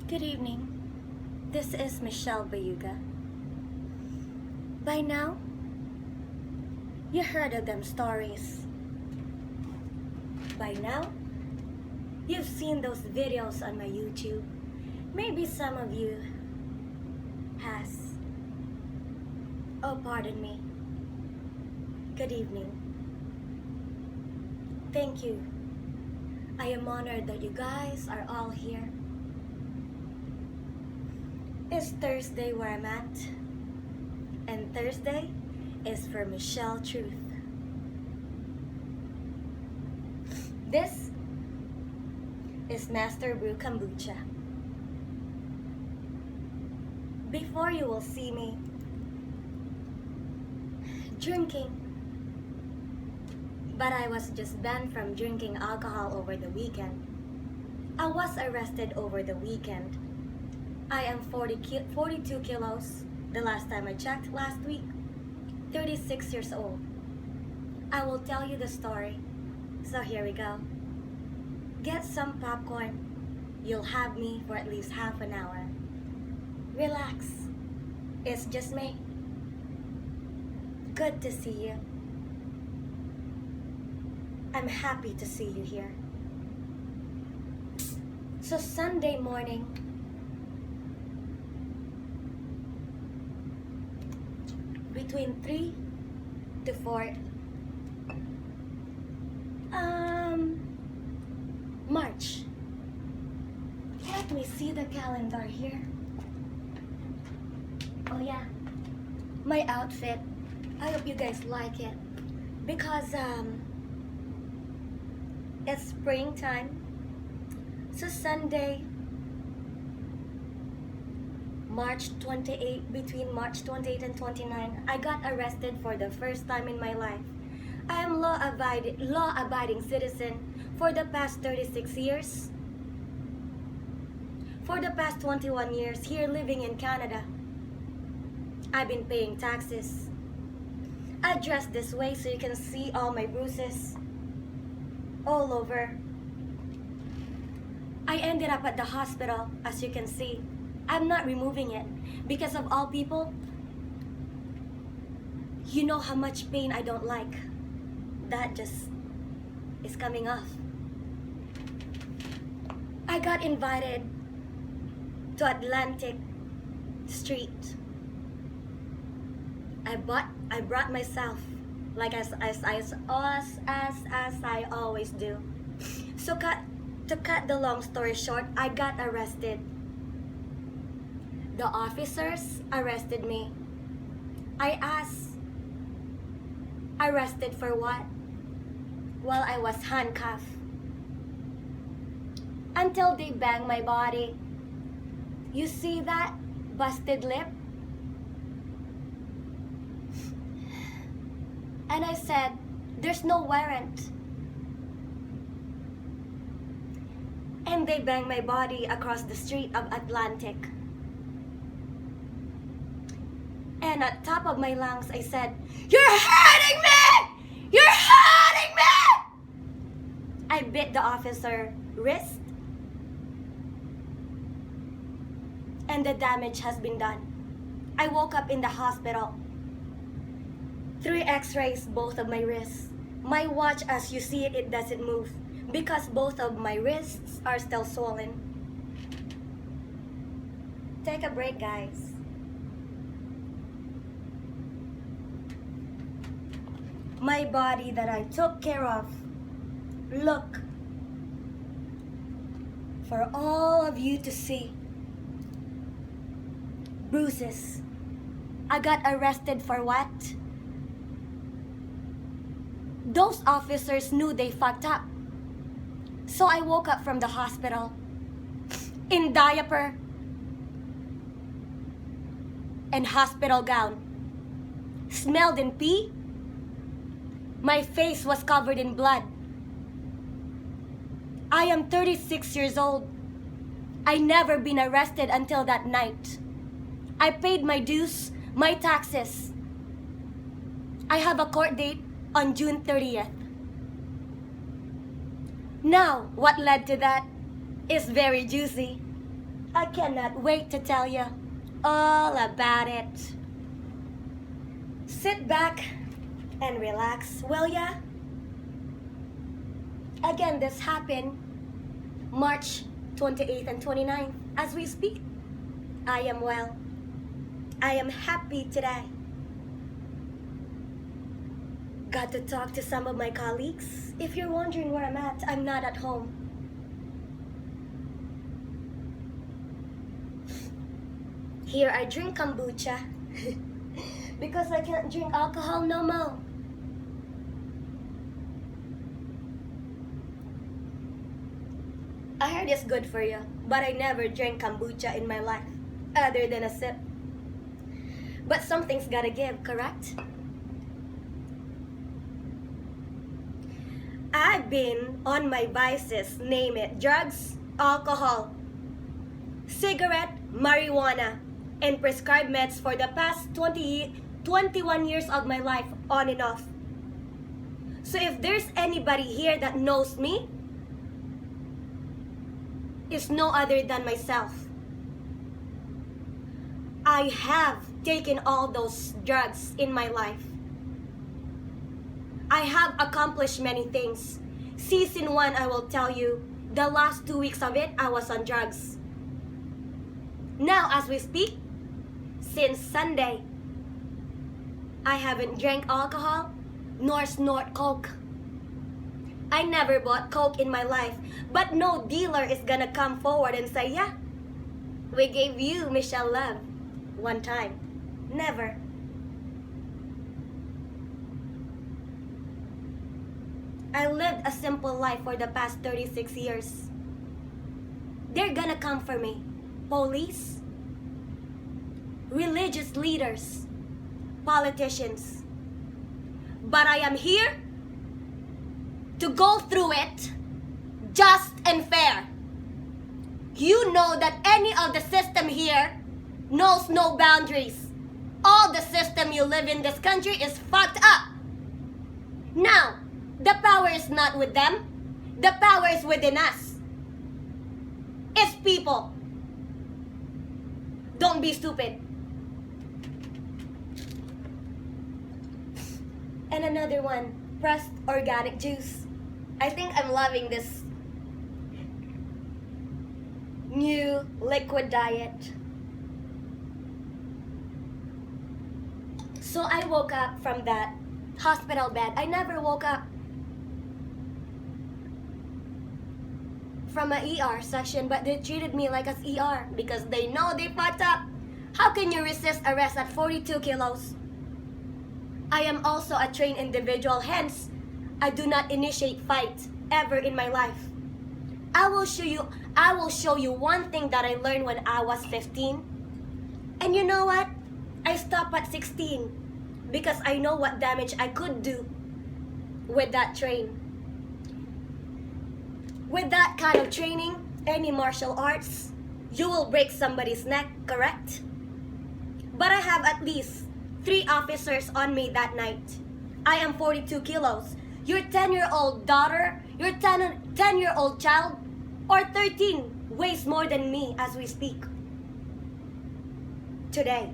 Good evening. This is Michelle.Bayuga. By now, you heard of them stories. By now, you've seen those videos on my YouTube. Maybe some of you has. Oh, pardon me. Good evening. Thank you. I am honored that you guys are all here. It's Thursday where I'm at, and Thursday is for Michelletruth. This is Master Brew Kombucha. Before you will see me drinking, but I was just banned from drinking alcohol over the weekend. I was arrested over the weekend. I am 42 kilos, the last time I checked last week, 36 years old. I will tell you the story, so here we go. Get some popcorn, you'll have me for at least half an hour. Relax, it's just me. Good to see you. I'm happy to see you here. So Sunday morning, between 3 to 4 March. Let me see the calendar here. Oh yeah, my outfit. I hope you guys like it because it's springtime. So Sunday, March 28, between March 28 and 29, I got arrested for the first time in my life. I am law-abiding citizen for the past 36 years. For the past 21 years here living in Canada. I've been paying taxes. I dress this way so you can see all my bruises all over. I ended up at the hospital, as you can see. I'm not removing it because of all people. You know how much pain I don't like. That just is coming off. I got invited to Atlantic Street. I brought myself, like as I always do. So to cut the long story short, I got arrested. The officers arrested me. I asked, arrested for what? Well, I was handcuffed. Until they banged my body. You see that busted lip? And I said, there's no warrant. And they banged my body across the street of Atlantic. And at top of my lungs, I said, "You're hurting me! You're hurting me!" I bit the officer wrist. And the damage has been done. I woke up in the hospital. 3 x-rays, both of my wrists. My watch, as you see it, it doesn't move because both of my wrists are still swollen. Take a break, guys. My body that I took care of. Look. For all of you to see. Bruises. I got arrested for what? Those officers knew they fucked up. So I woke up from the hospital in diaper and hospital gown. Smelled in pee. My face was covered in blood. I am 36 years old. I never been arrested until that night. I paid my dues, my taxes. I have a court date on June 30th. Now, what led to that is very juicy. I cannot wait to tell you all about it. Sit back and relax, will ya? Again, this happened March 28th and 29th. As we speak, I am well. I am happy today. Got to talk to some of my colleagues. If you're wondering where I'm at, I'm not at home. Here I drink kombucha because I can't drink alcohol no more. I heard it's good for you, but I never drank kombucha in my life, other than a sip. But something's gotta give, correct? I've been on my vices, name it, drugs, alcohol, cigarette, marijuana, and prescribed meds for the past 21 years of my life, on and off. So if there's anybody here that knows me, it's no other than myself. I have taken all those drugs in my life. I have accomplished many things. Season 1, I will tell you, the last 2 weeks of it, I was on drugs. Now, as we speak, since Sunday, I haven't drank alcohol nor snort coke. I never bought coke in my life, but no dealer is gonna come forward and say, yeah, we gave you Michelle love one time. Never. I lived a simple life for the past 36 years. They're gonna come for me. Police, religious leaders, politicians. But I am here to go through it just and fair. You know that any of the system here knows no boundaries. All the system you live in this country is fucked up. Now, the power is not with them. The power is within us. It's people. Don't be stupid. And another one, pressed organic juice. I think I'm loving this new liquid diet. So I woke up from that hospital bed. I never woke up from an ER section, but they treated me like an ER because they know they fucked up. How can you resist arrest at 42 kilos? I am also a trained individual, hence I do not initiate fights ever in my life. I will show you one thing that I learned when I was 15. And you know what? I stopped at 16 because I know what damage I could do with that train. With that kind of training, any martial arts, you will break somebody's neck, correct? But I have at least 3 officers on me that night. I am 42 kilos. Your 10-year-old daughter, your 10-year-old child, or 13 weighs more than me as we speak. Today.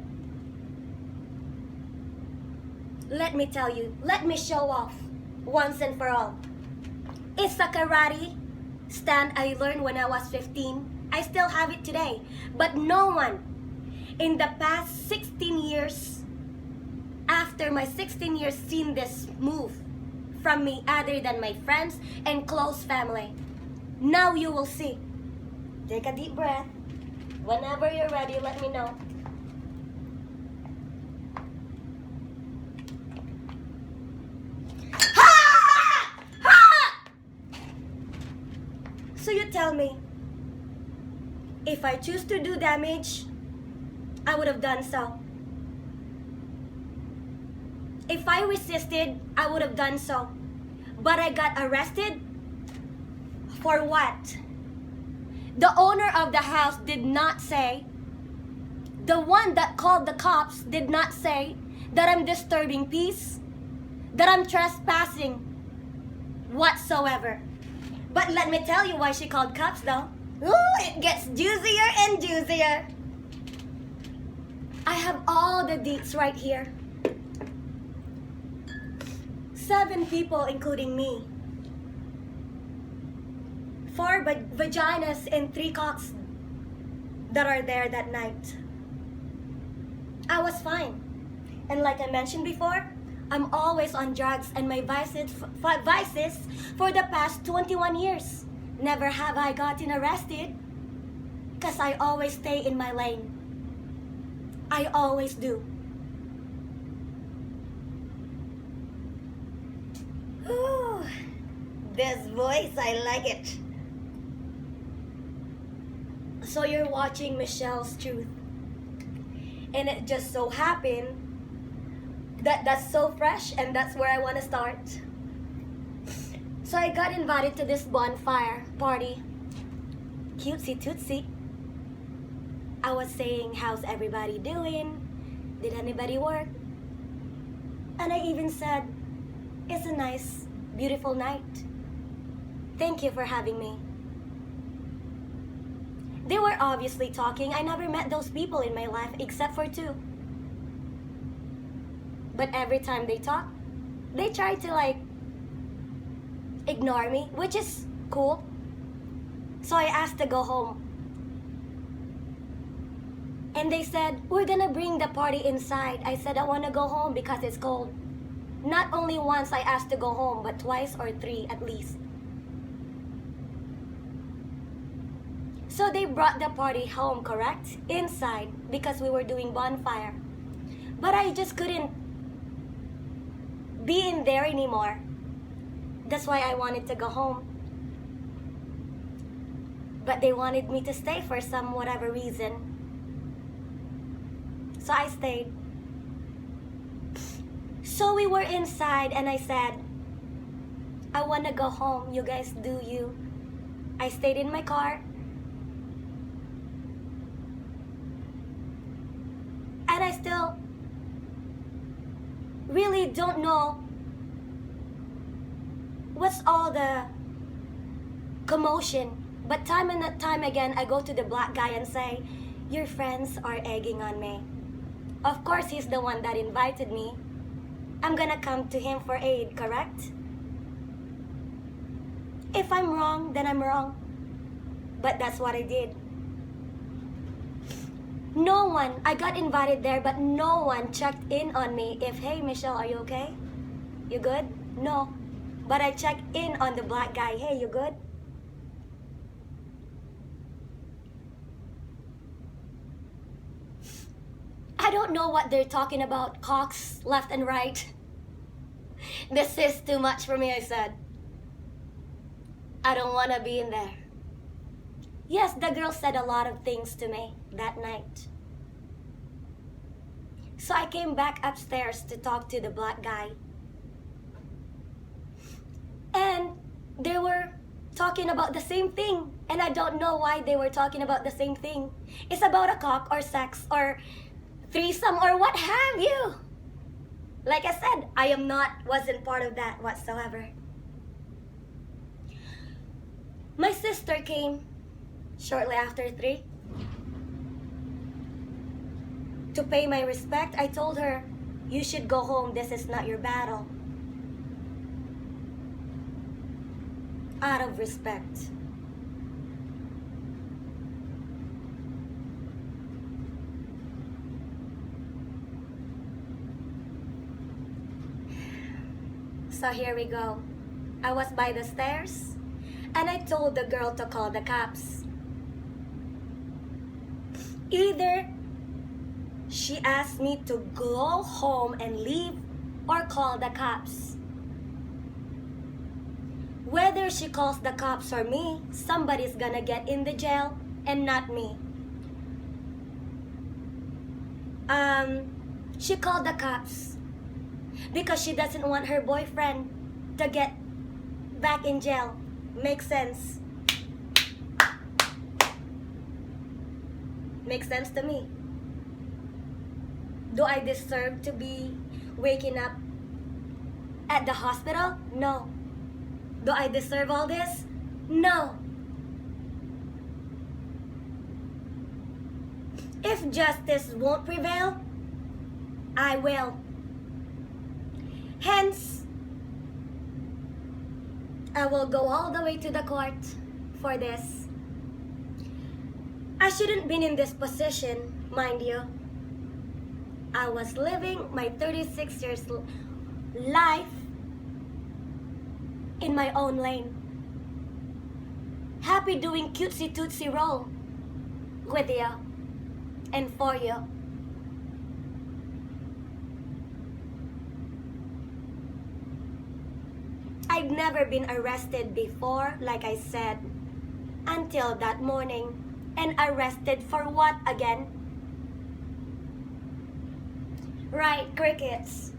Let me tell you, let me show off once and for all. It's a karate stand I learned when I was 15. I still have it today. But no one in the past 16 years, after my 16 years, seen this move from me other than my friends and close family. Now you will see. Take a deep breath. Whenever you're ready, let me know. So you tell me, if I choose to do damage, I would have done so. If I resisted, I would have done so. But I got arrested? For what? The owner of the house did not say, the one that called the cops did not say that I'm disturbing peace, that I'm trespassing, whatsoever. But let me tell you why she called cops though. Ooh, it gets juicier and juicier. I have all the deets right here. 7 people, including me. 4 vaginas and 3 cocks that are there that night. I was fine. And like I mentioned before, I'm always on drugs and my vices for the past 21 years. Never have I gotten arrested because I always stay in my lane. I always do. Ooh, this voice, I like it. So you're watching Michelle's Truth. And it just so happened that that's so fresh and that's where I want to start. So I got invited to this bonfire party. Cutesy tootsie. I was saying, how's everybody doing? Did anybody work? And I even said, it's a nice, beautiful night. Thank you for having me. They were obviously talking. I never met those people in my life except for 2. But every time they talk, they try to ignore me, which is cool. So I asked to go home. And they said, we're gonna bring the party inside. I said, I wanna go home because it's cold. Not only once I asked to go home, but twice or 3 at least. So they brought the party home, correct? Inside, because we were doing bonfire. But I just couldn't be in there anymore. That's why I wanted to go home. But they wanted me to stay for some whatever reason. So I stayed. So we were inside and I said, I want to go home. You guys do you. I stayed in my car. And I still really don't know what's all the commotion. But time and time again, I go to the black guy and say, your friends are egging on me. Of course, he's the one that invited me. I'm gonna come to him for aid, correct? If I'm wrong, then I'm wrong. But that's what I did. No one, I got invited there, but no one checked in on me. If, hey, Michelle, are you okay? You good? No. But I checked in on the black guy. Hey, you good? I don't know what they're talking about. Cocks left and right. This is too much for me, I said. I don't want to be in there. Yes, the girl said a lot of things to me that night. So I came back upstairs to talk to the black guy. And they were talking about the same thing. And I don't know why they were talking about the same thing. It's about a cock or sex or threesome or what have you. Like I said, wasn't part of that whatsoever. My sister came shortly after 3 to pay my respect. I told her, you should go home. This is not your battle. Out of respect. So here we go. I was by the stairs and I told the girl to call the cops. Either she asked me to go home and leave or call the cops. Whether she calls the cops or me, somebody's gonna get in the jail and not me. She called the cops because she doesn't want her boyfriend to get back in jail. Makes sense. Makes sense to me. Do I deserve to be waking up at the hospital? No. Do I deserve all this? No. If justice won't prevail, I will. Hence, I will go all the way to the court for this. I shouldn't been in this position, mind you. I was living my 36 years life in my own lane. Happy doing cutesy tootsie roll with you and for you. I'd never been arrested before, like I said, until that morning. And arrested for what again? Right, crickets.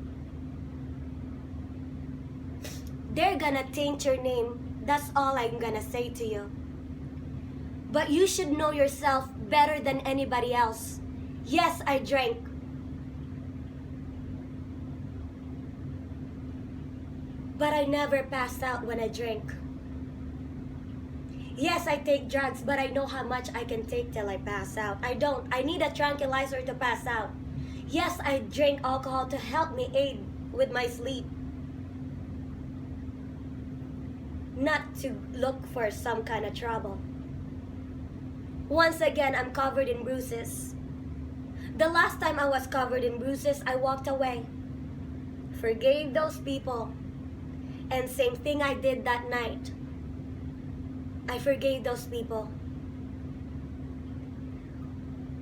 They're gonna taint your name. That's all I'm gonna say to you. But you should know yourself better than anybody else. Yes, I drank. But I never passed out when I drink. Yes, I take drugs, but I know how much I can take till I pass out. I don't. I need a tranquilizer to pass out. Yes, I drink alcohol to help me aid with my sleep. Not to look for some kind of trouble. Once again, I'm covered in bruises. The last time I was covered in bruises, I walked away. Forgave those people. And same thing I did that night. I forgave those people.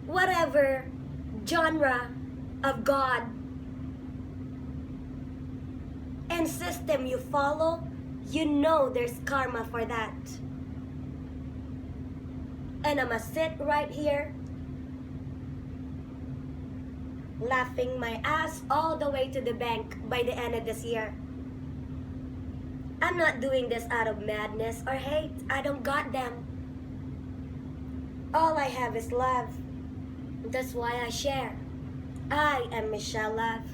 Whatever genre of God and system you follow, you know there's karma for that. And I'ma sit right here laughing my ass all the way to the bank by the end of this year. I'm not doing this out of madness or hate. I don't got them. All I have is love. That's why I share. I am Michelle Love.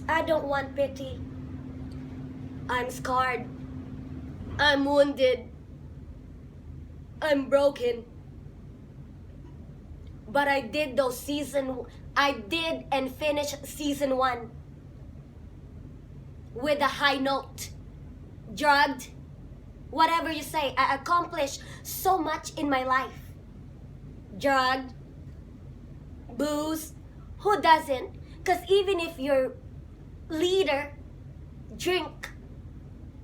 I don't want pity. I'm scarred. I'm wounded. I'm broken. But I did and finished season 1 with a high note. Drugged, whatever you say, I accomplished so much in my life. Drugged, booze, who doesn't? Because even if your leader drink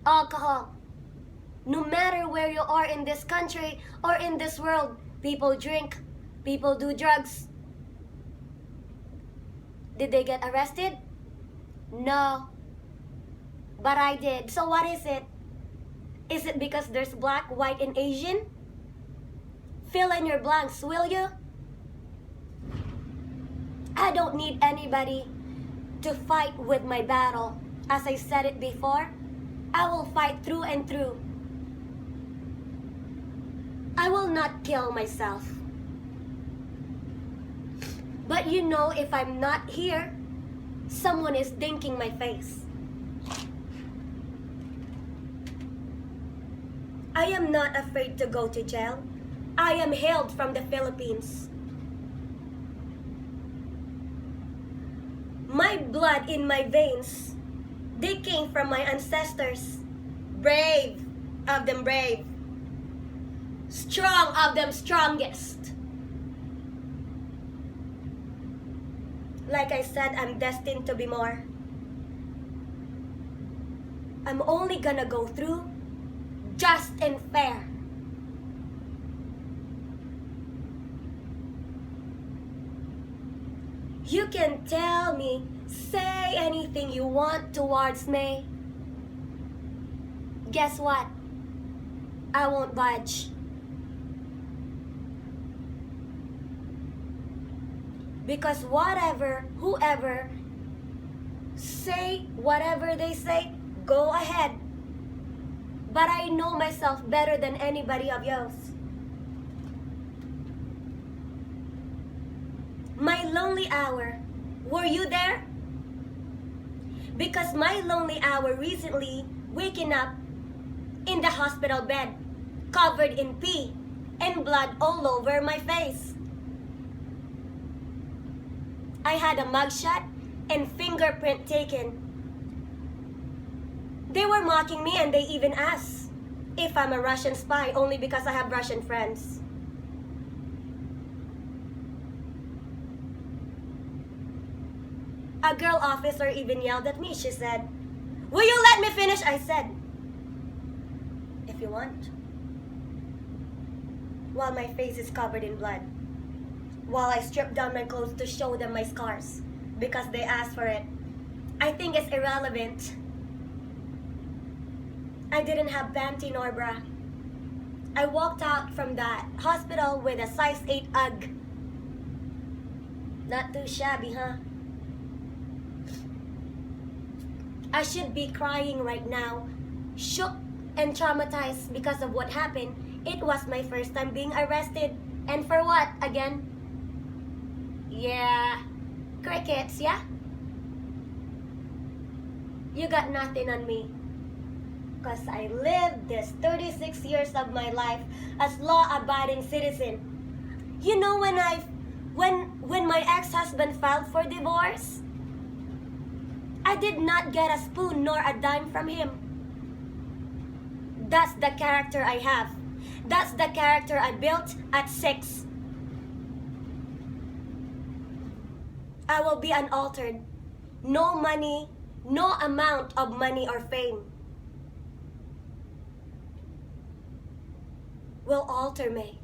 alcohol, no matter where you are in this country or in this world, people drink, people do drugs. Did they get arrested? No. But I did. So what is it? Is it because there's black, white, and Asian? Fill in your blanks, will you? I don't need anybody to fight with my battle. As I said it before, I will fight through and through. I will not kill myself. But you know, if I'm not here, someone is dinking my face. I am not afraid to go to jail. I am hailed from the Philippines. My blood in my veins, they came from my ancestors. Brave of them brave. Strong of them strongest. Like I said, I'm destined to be more. I'm only gonna go through just and fair. You can tell me, say anything you want towards me. Guess what? I won't budge. Because whoever, say whatever they say, go ahead. But I know myself better than anybody of yours. My lonely hour, were you there? Because my lonely hour recently, waking up in the hospital bed, covered in pee, and blood all over my face. I had a mugshot and fingerprint taken. They were mocking me and they even asked if I'm a Russian spy only because I have Russian friends. A girl officer even yelled at me. She said, "Will you let me finish?" I said, "If you want." While my face is covered in blood. While I stripped down my clothes to show them my scars because they asked for it. I think it's irrelevant. I didn't have panty nor bra. I walked out from that hospital with a size 8 UGG. Not too shabby, huh? I should be crying right now, shook and traumatized because of what happened. It was my first time being arrested. And for what, again? Yeah, crickets, yeah? You got nothing on me. Because I lived this 36 years of my life as law-abiding citizen. You know when my ex-husband filed for divorce? I did not get a spoon nor a dime from him. That's the character I have. That's the character I built at 6. I will be unaltered. No money, no amount of money or fame will alter me.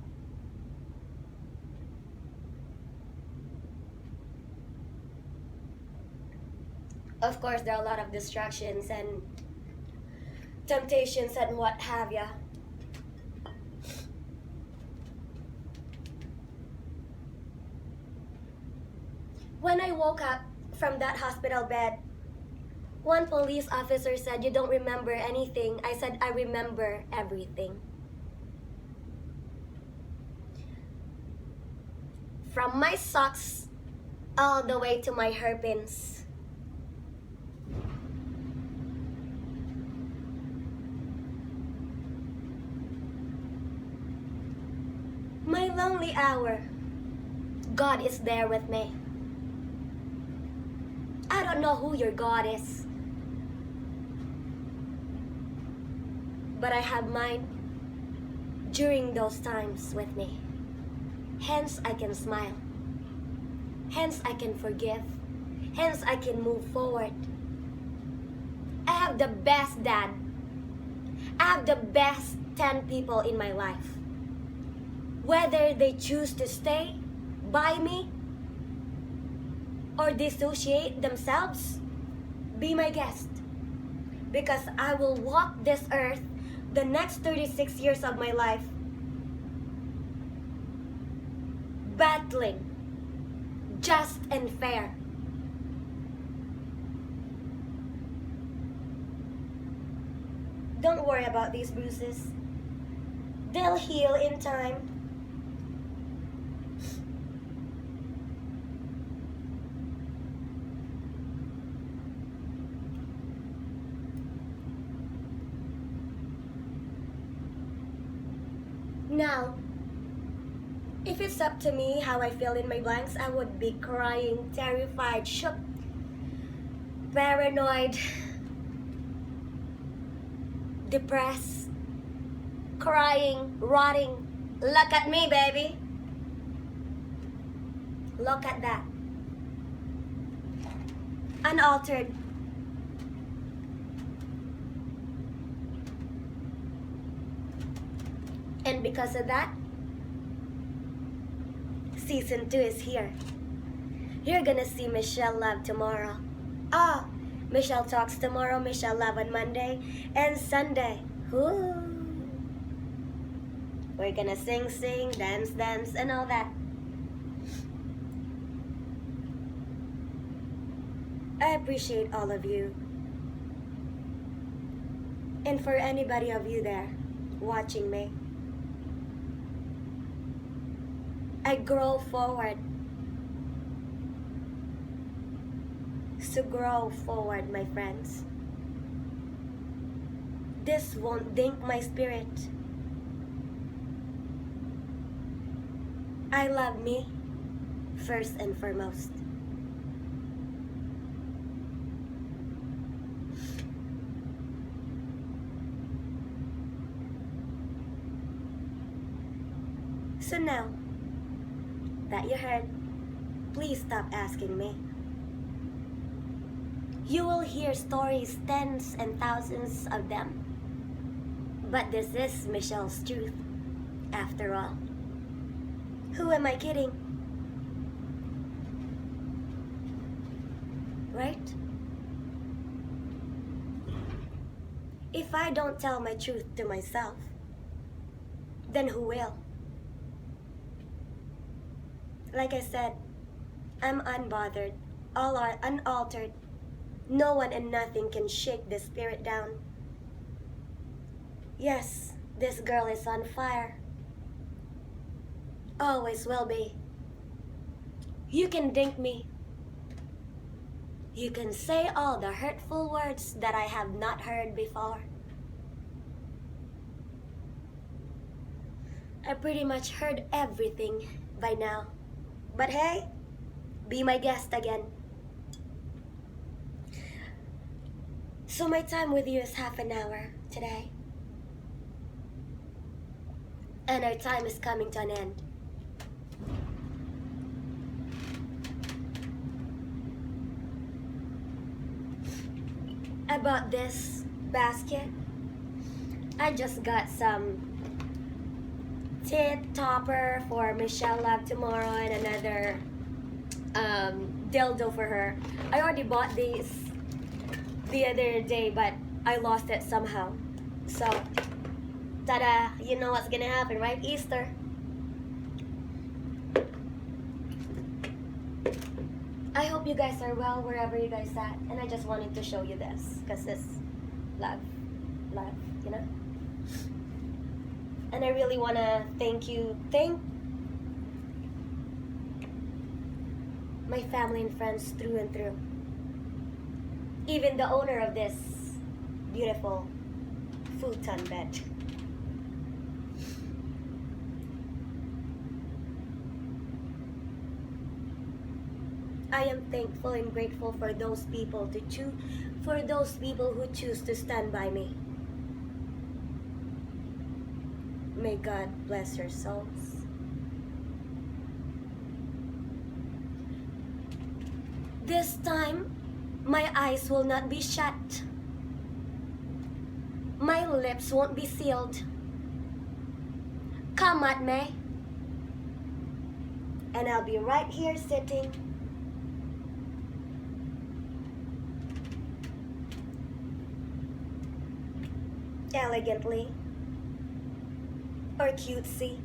Of course, there are a lot of distractions and temptations and what have ya. When I woke up from that hospital bed, one police officer said, "You don't remember anything." I said, "I remember everything." From my socks all the way to my hairpins. My lonely hour, God is there with me. I don't know who your God is, but I have mine during those times with me. Hence I can smile. Hence I can forgive. Hence I can move forward. I have the best dad. I have the best 10 people in my life. Whether they choose to stay by me or dissociate themselves, be my guest. Because I will walk this earth the next 36 years of my life battling just and fair. Don't worry about these bruises. They'll heal in time. Now, if it's up to me how I feel in my blanks, I would be crying, terrified, shook, paranoid, depressed, crying, rotting. Look at me, baby. Look at that. Unaltered. And because of that, Season 2 is here. You're gonna see Michelle Love tomorrow. Michelle Talks tomorrow, Michelle Love on Monday, and Sunday. Ooh. We're gonna sing, dance, and all that. I appreciate all of you. And for anybody of you there watching me, I grow forward. So grow forward, my friends. This won't dink my spirit. I love me first and foremost. So now that you heard, please stop asking me. You will hear stories, tens and thousands of them. But this is Michelle's truth, after all. Who am I kidding? Right? If I don't tell my truth to myself, then who will? Like I said, I'm unbothered, all are unaltered. No one and nothing can shake this spirit down. Yes, this girl is on fire. Always will be. You can dink me. You can say all the hurtful words that I have not heard before. I pretty much heard everything by now. But hey, be my guest again. So my time with you is half an hour today. And our time is coming to an end. I bought this basket. I just got some tip topper for Michelle Love tomorrow and another dildo for her. I already bought these the other day, but I lost it somehow. So, ta-da! You know what's gonna happen, right? Easter. I hope you guys are well wherever you guys at, and I just wanted to show you this because it's love, you know. And I really wanna thank my family and friends through and through. Even the owner of this beautiful futon bed. I am thankful and grateful for those people who choose to stand by me. May God bless your souls. This time, my eyes will not be shut. My lips won't be sealed. Come at me. And I'll be right here sitting. Elegantly. Or cutesy.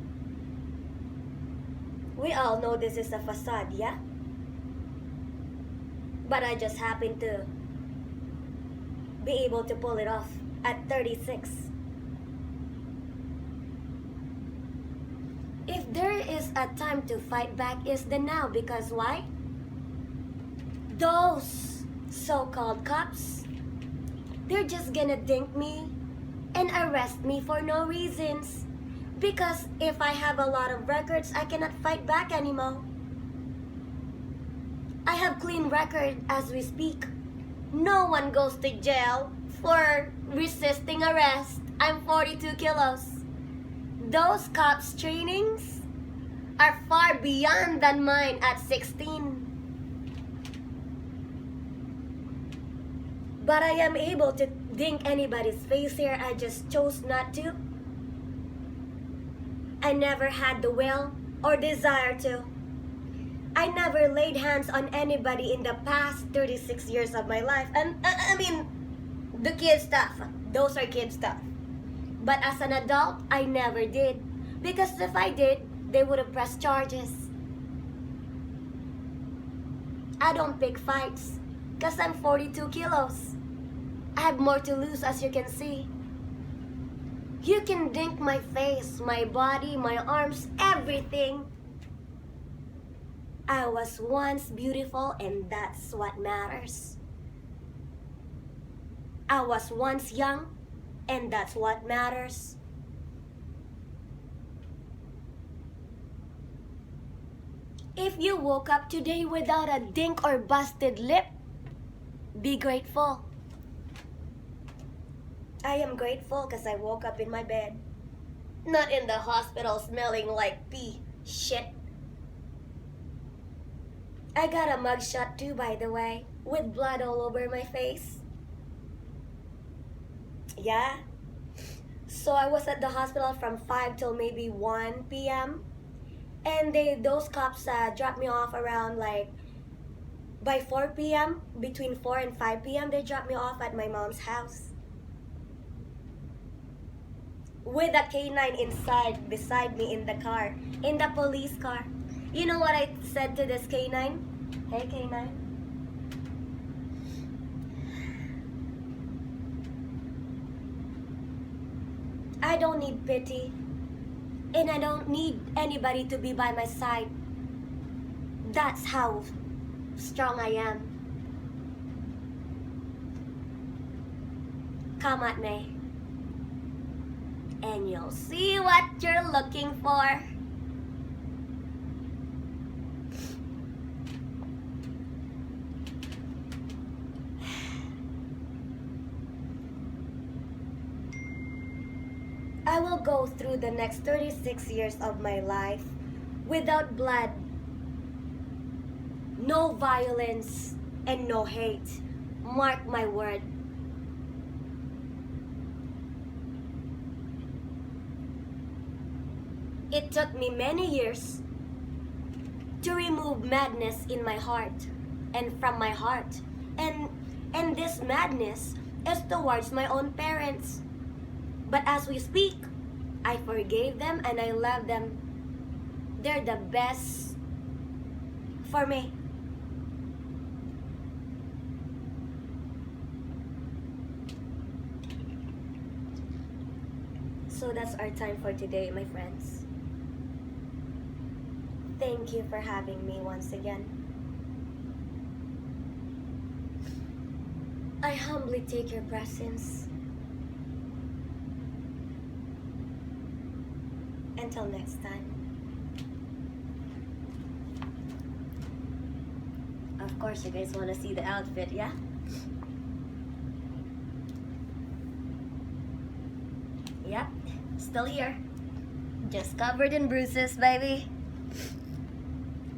We all know this is a facade, yeah? But I just happen to be able to pull it off at 36. If there is a time to fight back, it's the now. Because why? Those so-called cops, they're just gonna dink me and arrest me for no reasons. Because if I have a lot of records, I cannot fight back anymore. I have clean record as we speak. No one goes to jail for resisting arrest. I'm 42 kilos. Those cops' trainings are far beyond than mine at 16. But I am able to dink anybody's face here. I just chose not to. I never had the will or desire to. I never laid hands on anybody in the past 36 years of my life. And I mean, the kid stuff. Those are kid stuff. But as an adult, I never did. Because if I did, they would have pressed charges. I don't pick fights. Because I'm 42 kilos. I have more to lose, as you can see. You can dink my face, my body, my arms, everything. I was once beautiful, and that's what matters. I was once young, and that's what matters. If you woke up today without a dink or busted lip, be grateful. I am grateful because I woke up in my bed. Not in the hospital smelling like pee shit. I got a mugshot too, by the way, with blood all over my face. Yeah. So I was at the hospital from 5 till maybe 1 p.m. And those cops dropped me off around like by 4 p.m. Between 4 and 5 p.m. they dropped me off at my mom's house. With a canine inside, beside me in the car. In the police car. You know what I said to this canine? Hey canine. I don't need pity. And I don't need anybody to be by my side. That's how strong I am. Come at me. And you'll see what you're looking for. I will go through the next 36 years of my life without blood, no violence, and no hate. Mark my word. It took me many years to remove madness in my heart and from my heart. And this madness is towards my own parents. But as we speak, I forgave them and I love them. They're the best for me. So that's our time for today, my friends. Thank you for having me once again. I humbly take your presence. Until next time. Of course, you guys want to see the outfit, yeah? Yep, still here. Just covered in bruises, baby.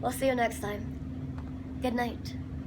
We'll see you next time. Good night.